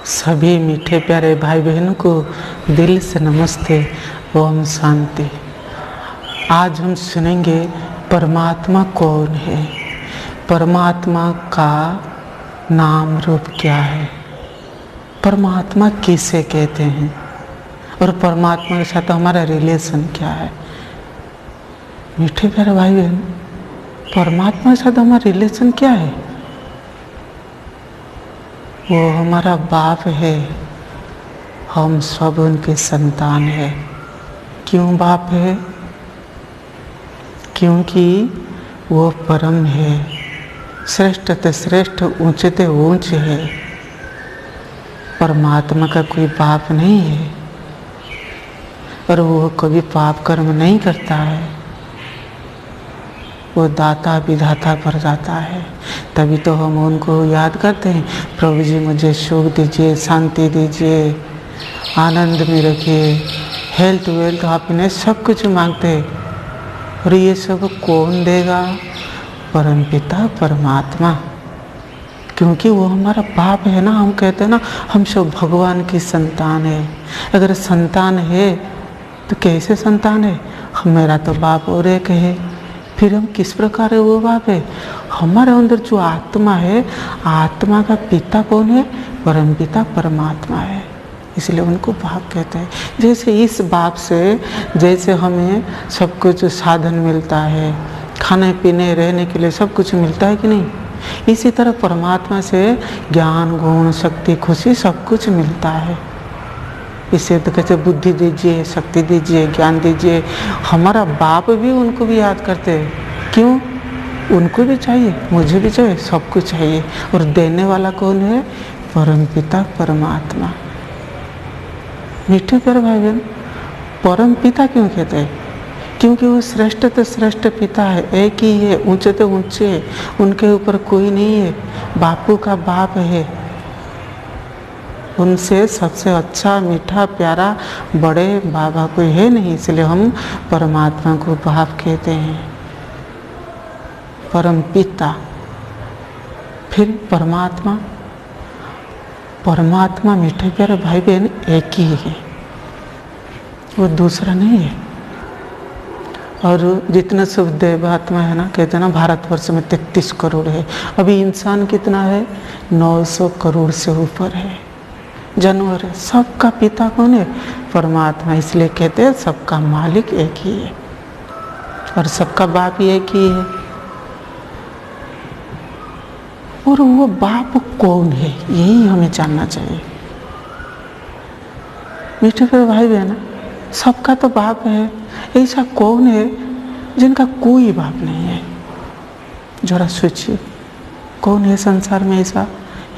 सभी मीठे प्यारे भाई बहनों को दिल से नमस्ते। ओम शांति। आज हम सुनेंगे परमात्मा कौन है, परमात्मा का नाम रूप क्या है, परमात्मा किसे कहते हैं और परमात्मा के साथ हमारा रिलेशन क्या है। मीठे प्यारे भाई बहन, परमात्मा के साथ हमारा रिलेशन क्या है? वो हमारा बाप है, हम सब उनके संतान है। क्यों बाप है? क्योंकि वो परम है, श्रेष्ठ ते श्रेष्ठ, ऊंचे ते ऊंचे है। परमात्मा का कोई बाप नहीं है और वो कभी पाप कर्म नहीं करता है। वो दाता विधाता पर जाता है, तभी तो हम उनको याद करते हैं। प्रभु जी मुझे सुख दीजिए, शांति दीजिए, आनंद में रखिए, हेल्थ वेल्थ हैप्पीनेस सब कुछ मांगते हैं। और ये सब कौन देगा? परमपिता परमात्मा। क्योंकि वो हमारा बाप है ना। हम कहते हैं ना, हम सब भगवान की संतान है। अगर संतान है तो कैसे संतान है? मेरा तो बाप और एक है। फिर हम किस प्रकार है वो बाप है? हमारे अंदर जो आत्मा है, आत्मा का पिता कौन है? परमपिता परमात्मा है। इसलिए उनको बाप कहते हैं। जैसे इस बाप से जैसे हमें सब कुछ साधन मिलता है, खाने पीने रहने के लिए सब कुछ मिलता है कि नहीं, इसी तरह परमात्मा से ज्ञान गुण शक्ति खुशी सब कुछ मिलता है। इसे तो कैसे बुद्धि दीजिए, शक्ति दीजिए, ज्ञान दीजिए। हमारा बाप भी उनको भी याद करते हैं। क्यों? उनको भी चाहिए, मुझे भी चाहिए, सबको चाहिए। और देने वाला कौन है? परमपिता परमात्मा। मीठे प्यारे भाई बहन, परम पिता क्यों कहते हैं? क्योंकि वो श्रेष्ठ तो श्रेष्ठ पिता है, एक ही है, ऊंचे तो ऊंचे, उनके ऊपर कोई नहीं है। बापू का बाप है, उनसे सबसे अच्छा मीठा प्यारा बड़े बाबा कोई है नहीं। इसलिए हम परमात्मा को बाप कहते हैं, परम पिता। फिर परमात्मा, परमात्मा मीठे प्यारे भाई बहन एक ही है, वो दूसरा नहीं है। और जितना सब देवात्मा है ना, कहते हैं ना भारतवर्ष में 33 करोड़ है। अभी इंसान कितना है? 900 करोड़ से ऊपर है। जानवर है। सबका पिता कौन है? परमात्मा। इसलिए कहते हैं सबका मालिक एक ही है और सबका बाप ही एक ही है। और वो बाप कौन है, यही हमें जानना चाहिए। मीठे प्यारे भाई बहन, सबका तो बाप है। ऐसा कौन है जिनका कोई बाप नहीं है? जरा सोचिए, कौन है संसार में ऐसा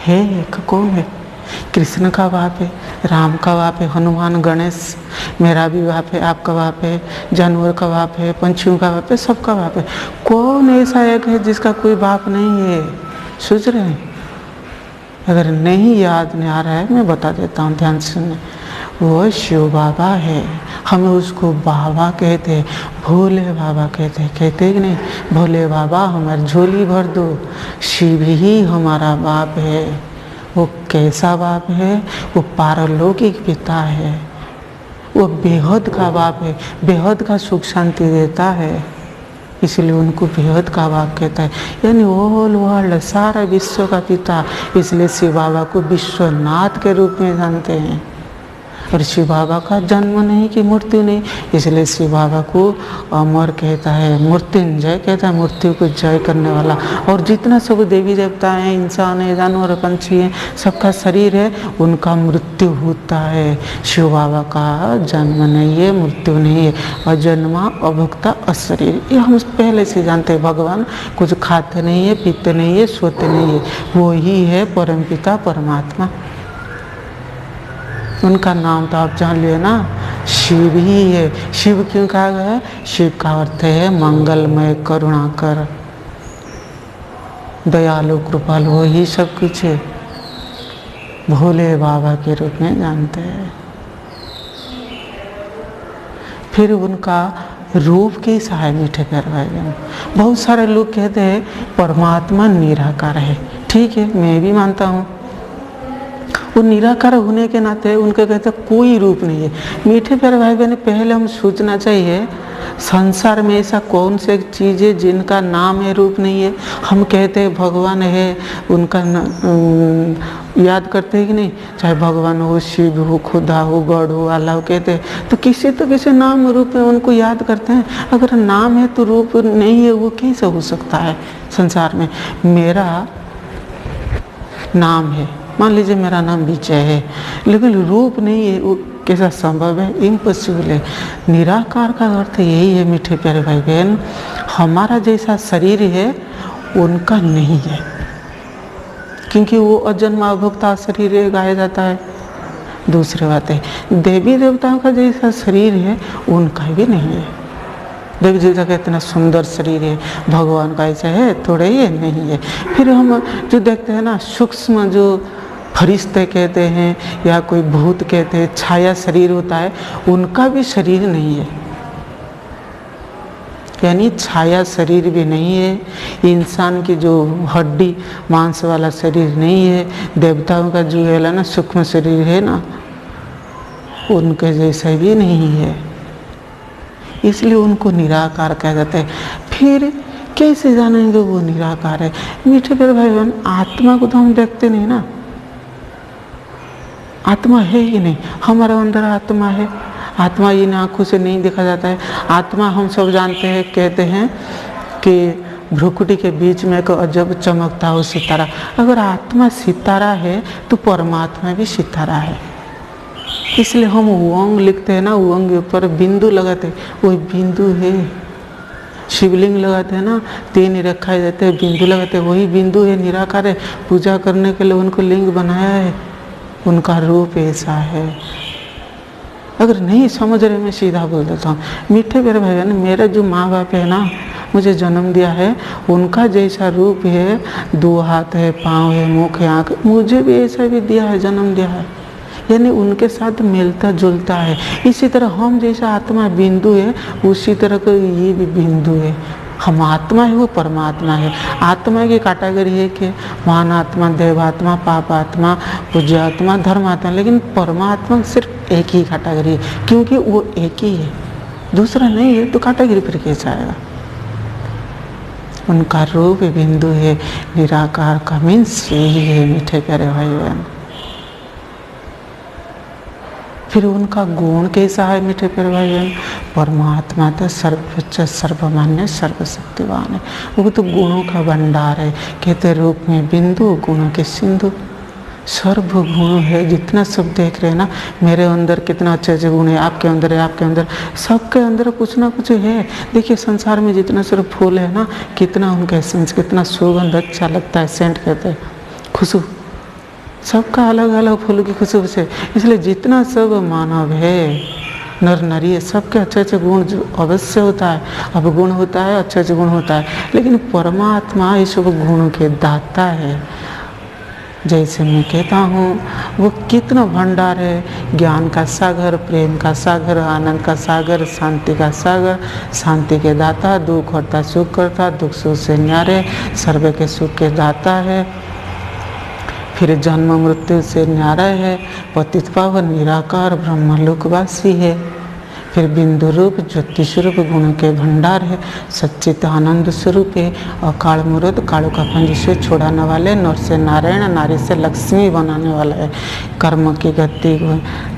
है? कौन है? कृष्ण का बाप है, राम का बाप है, हनुमान, गणेश, मेरा भी बाप है, आपका बाप है, जानवर का बाप है, पंछियों का बाप है, सबका बाप है। कौन ऐसा एक है जिसका कोई बाप नहीं है? सोच रहे हैं? अगर नहीं याद नहीं आ रहा है, मैं बता देता हूँ, ध्यान से सुनने। वो शिव बाबा है, हमें उसको बाबा कहते हैं, भोले बाबा कहते हैं। कहते कि नहीं? भोले बाबा हमारी झोली भर दो। शिव ही हमारा बाप है। वो कैसा बाप है? वो पारलौकिक पिता है, वो बेहद का बाप है, बेहद का सुख शांति देता है। इसलिए उनको बेहद का बाप कहता है, यानी ऑल वर्ल्ड, सारा विश्व का पिता। इसलिए शिव बाबा को विश्वनाथ के रूप में जानते हैं। और शिव बाबा का जन्म नहीं कि मृत्यु नहीं, इसलिए शिव बाबा को अमर कहता है, मृत्युंजय कहता है, मृत्यु को जय करने वाला। और जितना सब देवी देवता हैं, इंसान है, जानवर, पंछी हैं, सबका शरीर है, उनका मृत्यु होता है। शिव बाबा का जन्म नहीं है, मृत्यु नहीं है, अजन्मा अभुक्ता अशरीर। ये हम पहले से जानते हैं। भगवान कुछ खाते नहीं है, पीते नहीं है, सोते नहीं है, वो ही है परमपिता परमात्मा। उनका नाम तो आप जान लिए ना, शिव ही है। शिव क्यों कहा गया है? शिव का अर्थ है मंगलमय, करुणाकर, दयालु, कृपालु, वो ही सब कुछ है। भोले बाबा के रूप में जानते हैं। फिर उनका रूप कैसा है? मीठे प्यारे भाई बहन, बहुत सारे लोग कहते हैं परमात्मा निराकार है। ठीक है, मैं भी मानता हूँ वो निराकार होने के नाते उनके कहते कोई रूप नहीं है। मीठे प्यारे भाई बहन, पहले हम सोचना चाहिए संसार में ऐसा कौन से चीज़ है जिनका नाम है रूप नहीं है। हम कहते हैं भगवान है, उनका याद करते हैं कि नहीं, चाहे भगवान हो, शिव हो, खुदा हो, गॉड हो, अल्लाह हो, कहते हैं तो किसी नाम रूप में उनको याद करते हैं। अगर नाम है तो रूप नहीं है, वो कैसे हो सकता है संसार में। मेरा नाम है, मान लीजिए मेरा नाम विजय है, लेकिन रूप नहीं है, वो कैसा संभव है? इम्पॉसिबल है। निराकार का अर्थ यही है मीठे प्यारे भाई बहन, हमारा जैसा शरीर है उनका नहीं है, क्योंकि वो अजन्मा अभुक्ता शरीर है, गाया जाता है। दूसरी बात है, देवी देवताओं का जैसा शरीर है उनका भी नहीं है। देवी देवता का इतना सुंदर शरीर है, भगवान का ऐसा है थोड़ा ही नहीं है। फिर हम जो देखते हैं ना, सूक्ष्म जो फरिश्ते कहते हैं या कोई भूत कहते हैं, छाया शरीर होता है, उनका भी शरीर नहीं है, यानी छाया शरीर भी नहीं है। इंसान की जो हड्डी मांस वाला शरीर नहीं है। देवताओं का जो है ना सूक्ष्म शरीर है ना, उनके जैसा भी नहीं है, इसलिए उनको निराकार कहा जाता है। फिर कैसे जानेंगे वो निराकार है? मीठे प्यारे भाई बहन, आत्मा को तो हम देखते नहीं ना, आत्मा है ही नहीं। हमारे अंदर आत्मा है, आत्मा इन आँखों से नहीं देखा जाता है। आत्मा हम सब जानते हैं, कहते हैं कि भ्रुकुटी के बीच में एक अजब चमकता हो सितारा। अगर आत्मा सितारा है तो परमात्मा भी सितारा है। इसलिए हम वंग लिखते हैं ना, वंग के ऊपर बिंदु लगाते हैं, वही बिंदु है। शिवलिंग लगाते हैं ना, 3 रखा जाते हैं, बिंदु लगाते हैं, वही बिंदु है, निराकार है। पूजा करने के लिए उनको लिंग बनाया है, उनका रूप ऐसा है। अगर नहीं समझ रहे, मैं सीधा बोल देता हूँ। मीठे प्यारे भाई बहन, मेरा जो माँ बाप है ना, मुझे जन्म दिया है, उनका जैसा रूप है, 2 हाथ है, पाँव है, मुख है, आँख, मुझे भी ऐसा भी दिया है, जन्म दिया है, यानी उनके साथ मिलता जुलता है। इसी तरह हम जैसा आत्मा बिंदु है, उसी तरह का ये भी बिंदु है। हम आत्मा है, वो परमात्मा है। आत्मा की कैटेगरी है कि महान आत्मा, देवात्मा, पाप आत्मा, पूज्य आत्मा, धर्मात्मा, लेकिन परमात्मा सिर्फ एक ही कैटेगरी है, क्योंकि वो एक ही है, दूसरा नहीं है, तो कैटेगरी फिर कैसे आएगा? उनका रूप बिंदु है, निराकार का मीन्स यही है मीठे प्यारे भाई बहन। फिर उनका गुण कैसा है मीठे प्यारे भाई बहन? परमात्मा तो सर्वोच्च, सर्वमान्य, सर्वशक्तिवान है। वो तो गुणों का भंडार है। कहते रूप में बिंदु, गुणों के सिंधु। सर्व गुण है, जितना सब देख रहे हैं ना, मेरे अंदर कितना अच्छे अच्छे गुण है, आपके अंदर है, आपके अंदर, सबके अंदर कुछ ना कुछ है। देखिए संसार में जितना सारे फूल है ना, कितना उनका एसेंस, कितना सुगंध अच्छा लगता है, सेंट कहते हैं, खुशबू, सबका अलग अलग फूल की खुशबू से। इसलिए जितना सब मानव है, नर नारी है, सबके अच्छे अच्छे गुण जो अवश्य होता है, अवगुण होता है, अच्छे अच्छे गुण होता है, लेकिन परमात्मा इस सब गुणों के दाता है। जैसे मैं कहता हूँ, वो कितना भंडार है, ज्ञान का सागर, प्रेम का सागर, आनंद का सागर, शांति का सागर, शांति के दाता, दुख हरता, सुख करता, दुख सुख से न्यारे, सर्व के सुख के दाता है। फिर जन्म मृत्यु से न्यारा है, पतित पावन, निराकार, ब्रह्मलोकवासी है। फिर बिंदु रूप, ज्योति स्वरूप, गुण के भंडार है, सच्चित आनंद स्वरूप है, अकाल मूर्त, कालों का पंज से छुड़ाने वाले, नर से नारायण, नारी से लक्ष्मी बनाने वाला है, कर्म की गति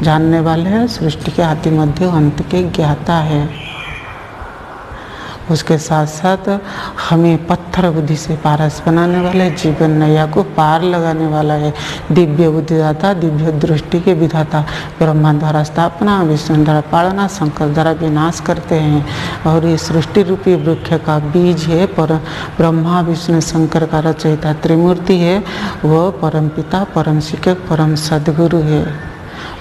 जानने वाले हैं, सृष्टि के आदि मध्य अंत के ज्ञाता है। उसके साथ साथ हमें पत्थर बुद्धि से पारस बनाने वाला है, जीवन नैया को पार लगाने वाला है, दिव्य बुद्धिदाता, दिव्य दृष्टि के विधाता, ब्रह्मा द्वारा स्थापना, विष्णु द्वारा पालना, शंकर द्वारा विनाश करते हैं। और ये सृष्टि रूपी वृक्ष का बीज है, पर ब्रह्मा विष्णु शंकर का रचयिता त्रिमूर्ति है, वह परम पिता, परम शिक्षक, परम सद्गुरु है।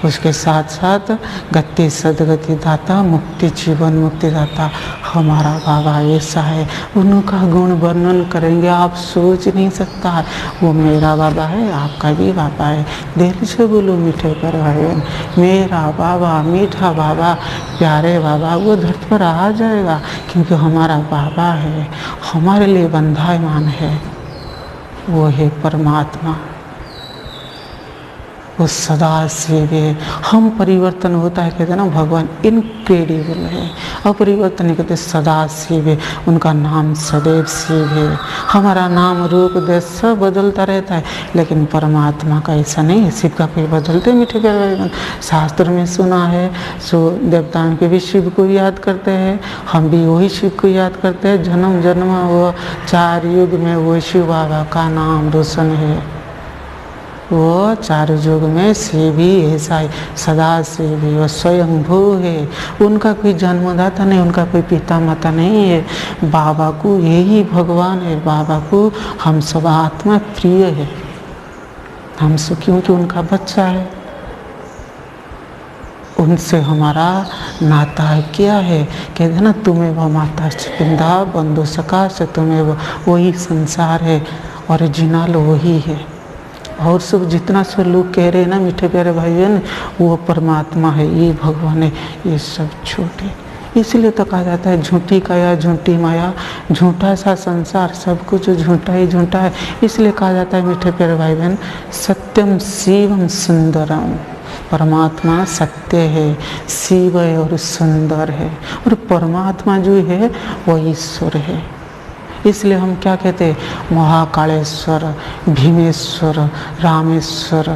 उसके साथ साथ गति सदगति दाता, मुक्ति जीवन मुक्ति दाता हमारा बाबा ऐसा है। उनका गुण वर्णन करेंगे आप सोच नहीं सकता है। वो मेरा बाबा है, आपका भी बाबा है। दिल से बोलो मीठे पर भाई, मेरा बाबा, मीठा बाबा, प्यारे बाबा, वो धरती पर आ जाएगा, क्योंकि हमारा बाबा है, हमारे लिए बंधायमान है, वो है परमात्मा। वो सदा शिव है। हम परिवर्तन होता है, कहते हैं ना भगवान इनक्रेडिबल है, अपरिवर्तन नहीं कहते, सदा शिव है, उनका नाम सदैव शिव है। हमारा नाम रूप देश सब बदलता रहता है, लेकिन परमात्मा का ऐसा नहीं है। शिव का कोई बदलते मीठे प्यारे भाई, शास्त्र में सुना है, सो देवताओं के भी शिव को याद करते हैं, हम भी वही शिव को याद करते हैं। जन्म जन्म वो 4 युग में वो शिव बाबा का नाम रोशन है। वो 4 युग में शिव ही ऐसा है, सदा शिव है, वो स्वयंभू है। उनका कोई जन्मदाता नहीं, उनका कोई पिता माता नहीं है। बाबा को यही भगवान है, बाबा को हम सब आत्मा प्रिय है, हम सब, क्योंकि उनका बच्चा है। उनसे हमारा नाता है क्या है, कहते हैं ना, तुम्हें वह माता पिंदा बंधु सका से, तुम्हें वही संसार है, ओरिजिनल वही है। और सब जितना सब लोग कह रहे हैं ना मीठे प्यारे भाई बहन, वो परमात्मा है, ये भगवान है, ये सब छोटे। इसलिए तो कहा जाता है झूठी काया झूठी माया, झूठा सा संसार, सब कुछ झूठा ही झूठा है। इसलिए कहा जाता है मीठे प्यारे भाई बहन, सत्यम शिवम सुंदरम, परमात्मा सत्य है, शिव है और सुंदर है, और परमात्मा जो है वो ईश्वर है। इसलिए हम क्या कहते हैं, महाकालेश्वर, भीमेश्वर, रामेश्वर,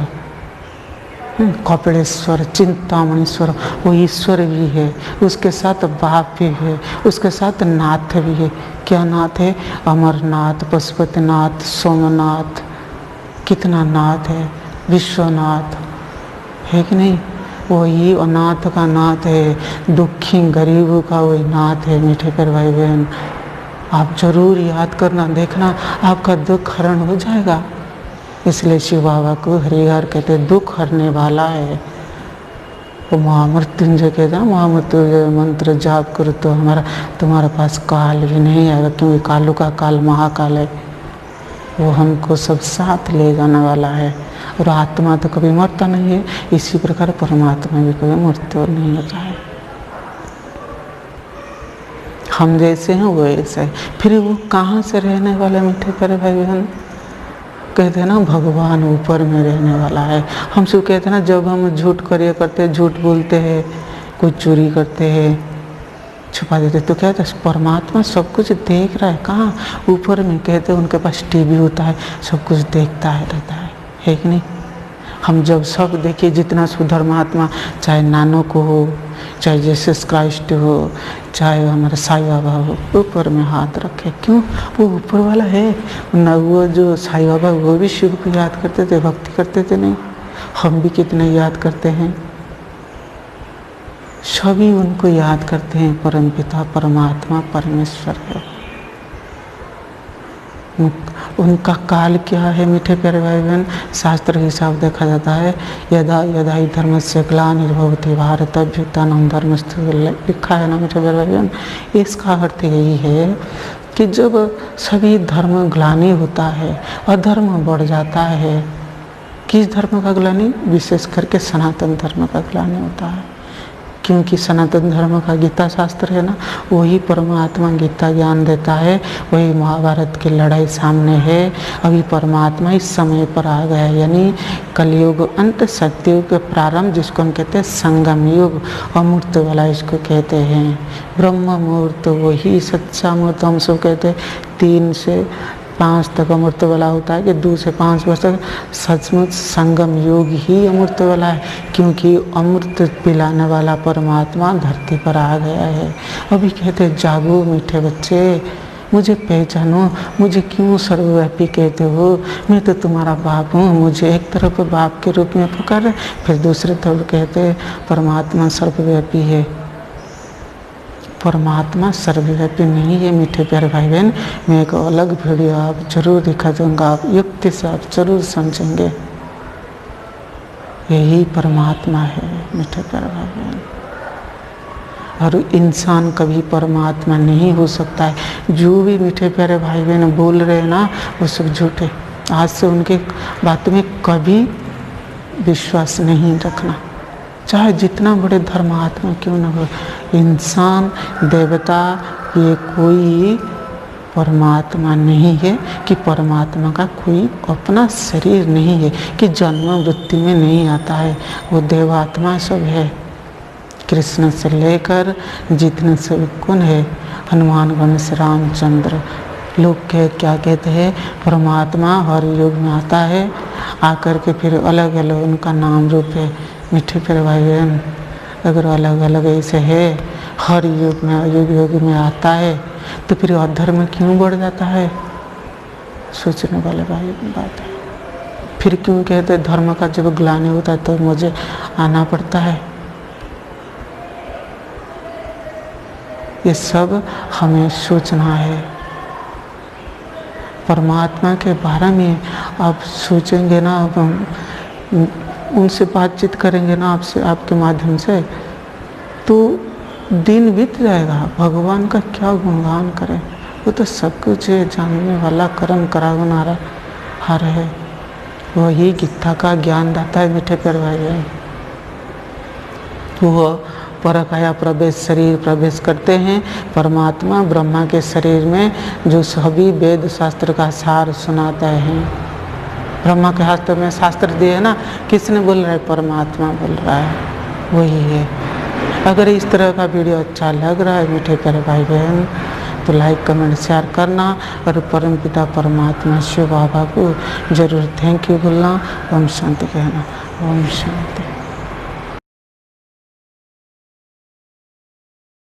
कपिलेश्वर, चिंतामणीश्वर, वो ईश्वर भी है, उसके साथ बाप भी है, उसके साथ नाथ भी है। क्या नाथ है, अमरनाथ, पशुपतिनाथ, सोमनाथ, कितना नाथ है, विश्वनाथ है कि नहीं, वही अनाथ का नाथ है, दुखी गरीबों का वही नाथ है। मीठे प्यारे भाई बहन, आप जरूर याद करना, देखना आपका दुख हरण हो जाएगा। इसलिए शिव बाबा को हरिहर कहते, दुख हरने वाला है। वो महामृत्युंजय कहते हैं, महामृत्युंजय मंत्र जाप करो तो तुम्हारे पास काल भी नहीं आएगा, क्योंकि कालों का काल महाकाल है, वो हमको सब साथ ले जाने वाला है। और आत्मा तो कभी मरता नहीं है, इसी प्रकार परमात्मा भी कभी मृत्यु नहीं होता है। हम जैसे हैं वो ऐसा है। फिर वो कहाँ से रहने वाले मीठे प्यारे भाई बहन, कहते हैं ना भगवान ऊपर में रहने वाला है। हम सब कहते हैं ना, जब हम झूठ करिए करते हैं, झूठ बोलते हैं, कुछ चोरी करते हैं, छुपा देते, तो क्या कहते हैं, परमात्मा सब कुछ देख रहा है। कहाँ, ऊपर में। कहते हैं उनके पास टीवी होता है, सब कुछ देखता है, रहता है कि नहीं। हम जब सब देखिए, जितना सुधर्मात्मा, चाहे नानक को हो, चाहे जीसस क्राइस्ट हो, चाहे हमारे साईं बाबा हो, ऊपर में हाथ रखे। क्यों, वो ऊपर वाला है ना। वो जो साईं बाबा, वो भी शिव को याद करते थे, भक्ति करते थे, नहीं, हम भी कितने याद करते हैं, सभी उनको याद करते हैं। परमपिता परमात्मा परमेश्वर है। उनका काल क्या है मीठे प्यारे भाई बहन, शास्त्र हिसाब देखा जाता है, यदा यदा ही धर्म से ग्लानिर्भवति भारत अभ्युत्थानं धर्मस्य, लिखा है ना मीठे प्यारे भाई बहन। इसका अर्थ यही है कि जब सभी धर्म ग्लानि होता है, अधर्म बढ़ जाता है। किस धर्म का ग्लानि, विशेष करके सनातन धर्म का ग्लानि होता है, क्योंकि सनातन धर्म का गीता शास्त्र है ना, वही परमात्मा गीता ज्ञान देता है, वही महाभारत की लड़ाई सामने है। अभी परमात्मा इस समय पर आ गया है, यानी कलयुग अंत, सत्युग के प्रारंभ, जिसको हम कहते हैं संगम युग, अमूर्त वाला इसको कहते हैं। ब्रह्म मुहूर्त वही सच्चा मुहूर्त, हम सब कहते हैं 3 से 5 तक अमृत वाला होता है, कि 2 से 5 वर्ष तक सचमुच संगम योग ही अमृत वाला है, क्योंकि अमृत पिलाने वाला परमात्मा धरती पर आ गया है। अभी कहते हैं, जागो मीठे बच्चे, मुझे पहचानो, मुझे क्यों सर्वव्यापी कहते हो, मैं तो तुम्हारा बाप हूँ। मुझे एक तरफ बाप के रूप में पुकार, फिर दूसरे तरफ कहते परमात्मा सर्वव्यापी है। परमात्मा सर्वव्यापी नहीं है मीठे प्यारे भाई बहन। मैं एक अलग वीडियो आप जरूर दिखा दूंगा, आप युक्ति से आप जरूर समझेंगे। यही परमात्मा है मीठे प्यारे भाई बहन, और इंसान कभी परमात्मा नहीं हो सकता है। जो भी मीठे प्यारे भाई बहन बोल रहे हैं ना, वो सब झूठे। आज से उनके बात में कभी विश्वास नहीं रखना, चाहे जितना बड़े धर्मात्मा क्यों न हो। इंसान, देवता, ये कोई परमात्मा नहीं है, कि परमात्मा का कोई अपना शरीर नहीं है, कि जन्म मृत्यु में नहीं आता है, वो देवात्मा सब है। कृष्ण से लेकर जितने सब गुण है, हनुमानगढ़ से रामचंद्र, लोग क्या कहते हैं, परमात्मा हर युग में आता है, आकर के फिर अलग अलग उनका नाम रूप है। मीठे प्यारे भाई बहन, अगर अलग अलग ऐसे है, हर युग में युग युग में आता है, तो फिर अधर्म क्यों बढ़ जाता है? सोचने वाले भाई बात है। फिर क्यों कहते धर्म का जब ग्लानि होता है तो मुझे आना पड़ता है? ये सब हमें सोचना है। परमात्मा के बारे में आप सोचेंगे ना, आप उनसे बातचीत करेंगे ना, आपसे, आपके माध्यम से, तो दिन बीत जाएगा। भगवान का क्या गुणगान करें, वो तो सब कुछ है, जानने वाला, कर्म करावनारा हर है, वही गीता का ज्ञान दाता है। मीठे प्यारे भाई बहन, वो परकाया प्रवेश शरीर प्रवेश करते हैं परमात्मा ब्रह्मा के शरीर में, जो सभी वेद शास्त्र का सार सुनाता है। ब्रह्मा के हाथ में शास्त्र दिए है ना, किसने बोल रहा है? परमात्मा बोल रहा है, वही है। अगर इस तरह का वीडियो अच्छा लग रहा है मीठे प्यारे भाई बहन, तो लाइक कमेंट शेयर करना, और परमपिता परमात्मा शिव बाबा को जरूर थैंक यू बोलना। ओम शांति कहना। ओम शांति।